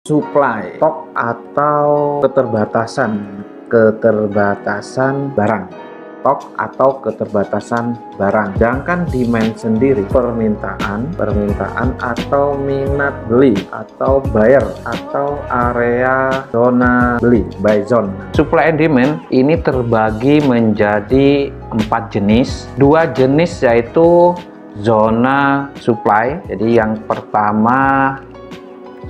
Supply, stok atau keterbatasan barang. Stok atau keterbatasan barang. Sedangkan demand sendiri permintaan atau minat beli atau buyer atau area zona beli, buy zone. Supply and demand ini terbagi menjadi 4 jenis. 2 jenis yaitu zona supply. Jadi yang pertama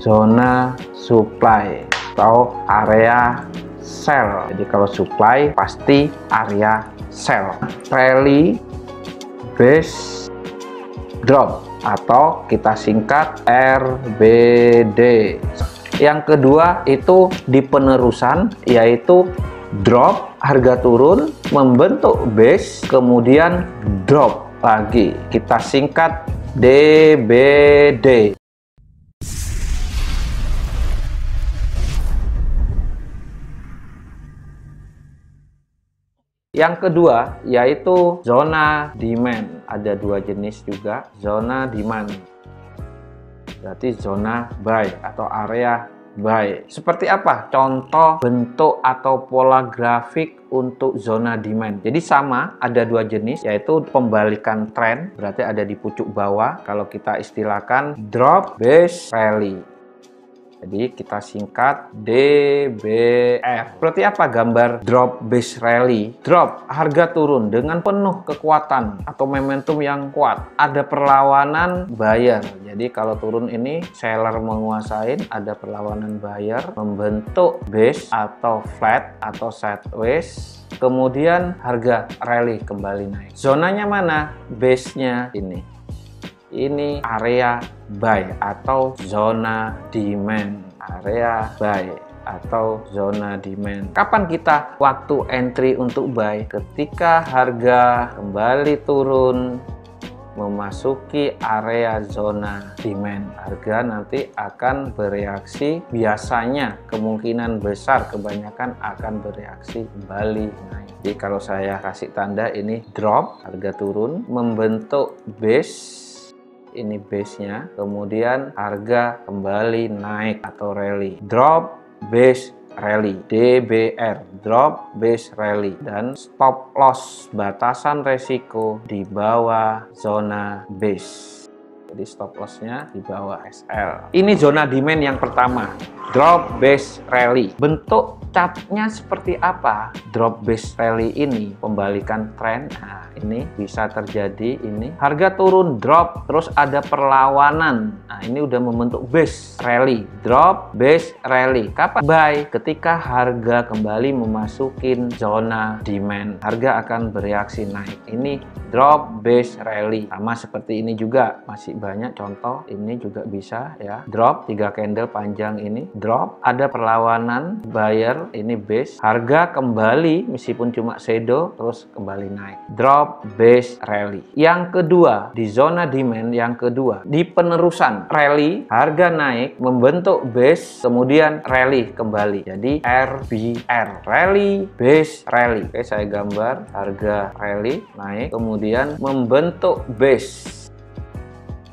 zona supply atau area sell. Jadi kalau supply pasti area sell. Rally, base, drop atau kita singkat RBD. Yang kedua itu di penerusan, yaitu drop, harga turun, membentuk base, kemudian drop lagi. Kita singkat DBD. Yang kedua yaitu zona demand. Ada 2 jenis juga zona demand. Berarti zona buy atau area buy. Seperti apa contoh bentuk atau pola grafik untuk zona demand? Jadi sama, ada 2 jenis, yaitu pembalikan tren, berarti ada di pucuk bawah. Kalau kita istilahkan drop, base, rally. Jadi kita singkat DBR. Seperti apa gambar drop base rally? Drop, harga turun dengan penuh kekuatan atau momentum yang kuat. Ada perlawanan buyer. Jadi kalau turun ini seller menguasain, ada perlawanan buyer, membentuk base atau flat atau sideways. Kemudian harga rally kembali naik. Zonanya mana? Base-nya ini. Ini area buy atau zona demand. Area buy atau zona demand. Kapan kita waktu entry untuk buy? Ketika harga kembali turun memasuki area zona demand. Harga nanti akan bereaksi, biasanya kemungkinan besar kebanyakan akan bereaksi kembali naik. Jadi kalau saya kasih tanda ini drop, harga turun, membentuk base. Ini base-nya, kemudian harga kembali naik atau rally. Drop, base, rally. DBR, drop, base, rally. Dan stop loss, batasan resiko di bawah zona base. Jadi stop loss-nya di bawah SL. Ini zona demand yang pertama. Drop, base, rally. Bentuk chartnya seperti apa? Drop, base, rally ini pembalikan tren. Nah, ini bisa terjadi ini. Harga turun, drop, terus ada perlawanan. Nah, ini udah membentuk base, rally. Drop, base, rally. Kapan buy? Ketika harga kembali memasukin zona demand. Harga akan bereaksi naik. Ini drop, base, rally. Sama seperti ini juga. Masih banyak contoh. Ini juga bisa ya. Drop, 3 candle panjang ini. Drop, ada perlawanan buyer. Ini base. Harga kembali meskipun cuma shadow, terus kembali naik. Drop, base, rally. Yang kedua, di zona demand yang kedua, di penerusan rally, harga naik, membentuk base, kemudian rally kembali. Jadi RBR, rally, base, rally. Oke, saya gambar harga rally naik, kemudian membentuk base.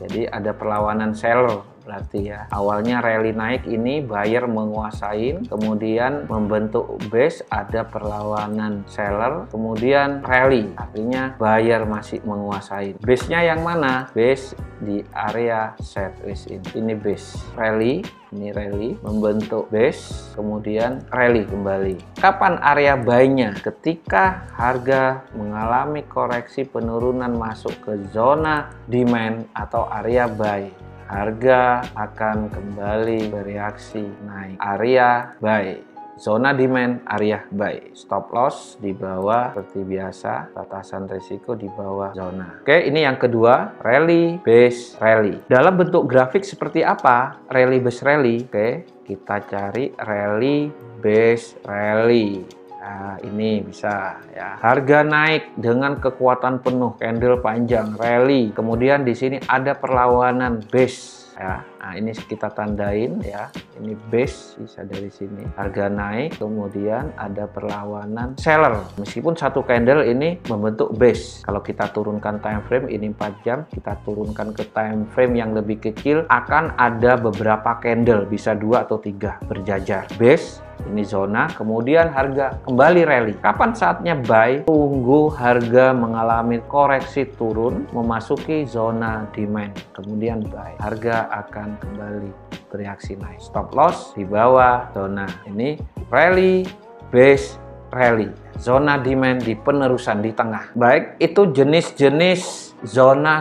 Jadi ada perlawanan seller. Berarti ya, awalnya rally naik ini buyer menguasain, kemudian membentuk base, ada perlawanan seller, kemudian rally, artinya buyer masih menguasain. Base-nya yang mana? Base di area sideways ini base. Rally, ini rally, membentuk base, kemudian rally kembali. Kapan area buy-nya? Ketika harga mengalami koreksi penurunan masuk ke zona demand atau area buy. Harga akan kembali bereaksi naik. Area buy, zona demand, area buy. Stop loss di bawah seperti biasa, batasan risiko di bawah zona. Oke, ini yang kedua, rally, base, rally. Dalam bentuk grafik seperti apa rally, base, rally? Oke, kita cari rally, base, rally. Nah, ini bisa ya. Harga naik dengan kekuatan penuh, candle panjang, rally. Kemudian di sini ada perlawanan base ya. Nah, ini kita tandain ya. Ini base, bisa dari sini. Harga naik, kemudian ada perlawanan seller. Meskipun satu candle ini membentuk base. Kalau kita turunkan time frame ini 4 jam, kita turunkan ke time frame yang lebih kecil, akan ada beberapa candle, bisa 2 atau 3 berjajar. Base, ini zona, kemudian harga kembali rally. Kapan saatnya buy? Tunggu harga mengalami koreksi turun, memasuki zona demand, kemudian buy. Harga akan kembali bereaksi naik. Stop loss di bawah zona. Ini rally, base, rally. Zona demand di penerusan di tengah. Baik, itu jenis-jenis zona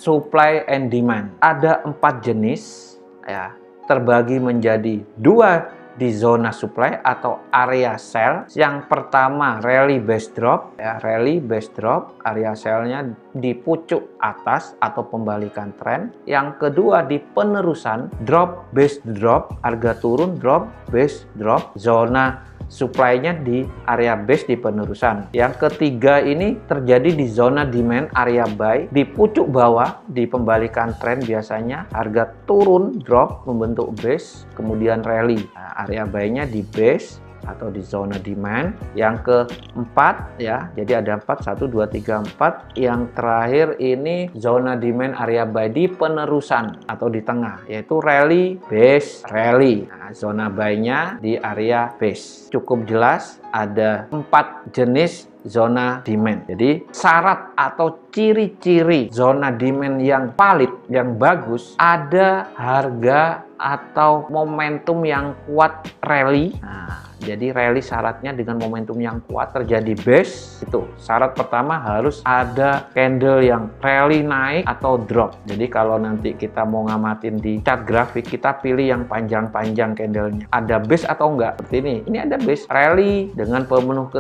supply and demand. Ada 4 jenis ya, terbagi menjadi 2 di zona supply atau area sell. Yang pertama rally base drop ya, rally base drop, area sell-nya di pucuk atas atau pembalikan tren. Yang kedua di penerusan, drop base drop, harga turun, drop base drop, zona supply-nya di area base di penerusan. Yang ketiga ini terjadi di zona demand, area buy, di pucuk bawah di pembalikan tren biasanya, harga turun, drop, membentuk base, kemudian rally. Nah, area buy-nya di base atau di zona demand. Yang keempat ya, jadi ada 4, 1, 2, 3, 4. Yang terakhir ini zona demand, area buy di penerusan atau di tengah, yaitu rally, base, rally. Nah, zona buy-nya di area base. Cukup jelas, ada 4 jenis zona demand. Jadi syarat atau ciri-ciri zona demand yang valid, yang bagus, ada harga atau momentum yang kuat rally. Nah, jadi rally syaratnya dengan momentum yang kuat terjadi base. Itu syarat pertama, harus ada candle yang rally naik atau drop. Jadi kalau nanti kita mau ngamatin di chart grafik, kita pilih yang panjang-panjang candlenya. Ada base atau enggak? Seperti ini. Ini ada base, rally dengan pemenuh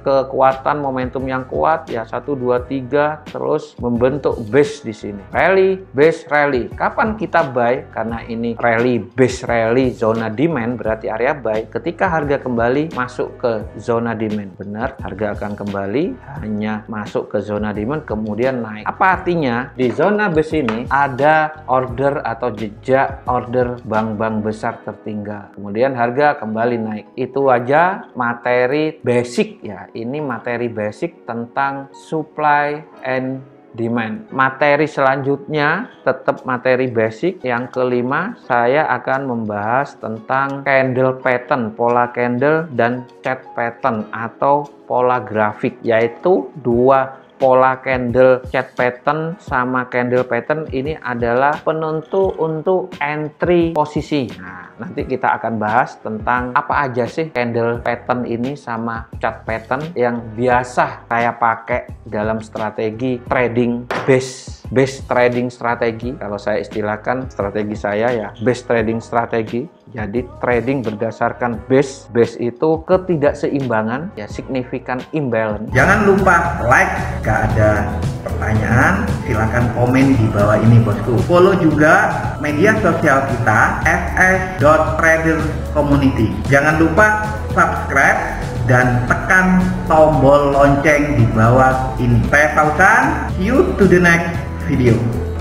kekuatan momentum yang kuat ya, 1, 2, 3, terus membentuk base di sini. Rally, base, rally. Kapan kita buy? Karena ini rally, base, rally, zona demand, berarti area buy. Ketika harga kembali masuk ke zona demand, benar, harga akan kembali hanya masuk ke zona demand kemudian naik. Apa artinya? Di zona base ini ada order atau jejak order bank-bank besar tertinggal, kemudian harga kembali naik. Itu aja materi basic ya. Ini materi basic tentang supply and demand. Materi selanjutnya tetap materi basic. Yang kelima, saya akan membahas tentang candle pattern, pola candle dan chart pattern atau pola grafik, yaitu 2 pola candle chart pattern sama candle pattern ini adalah penentu untuk entry posisi. Nah, nanti kita akan bahas tentang apa aja sih candle pattern ini sama chart pattern yang biasa saya pakai dalam strategi trading base trading strategi. Kalau saya istilahkan strategi saya ya base trading strategi. Jadi trading berdasarkan base itu ketidakseimbangan ya, signifikan imbalance. Jangan lupa like. Jika ada pertanyaan silahkan komen di bawah ini bosku. Follow juga media sosial kita fs.tradercommunity. Jangan lupa subscribe dan tekan tombol lonceng di bawah ini. Saya Fauzan, see you to the next video.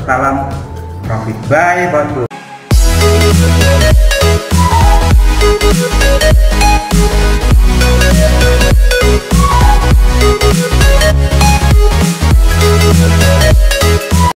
Salam profit, bye bosku.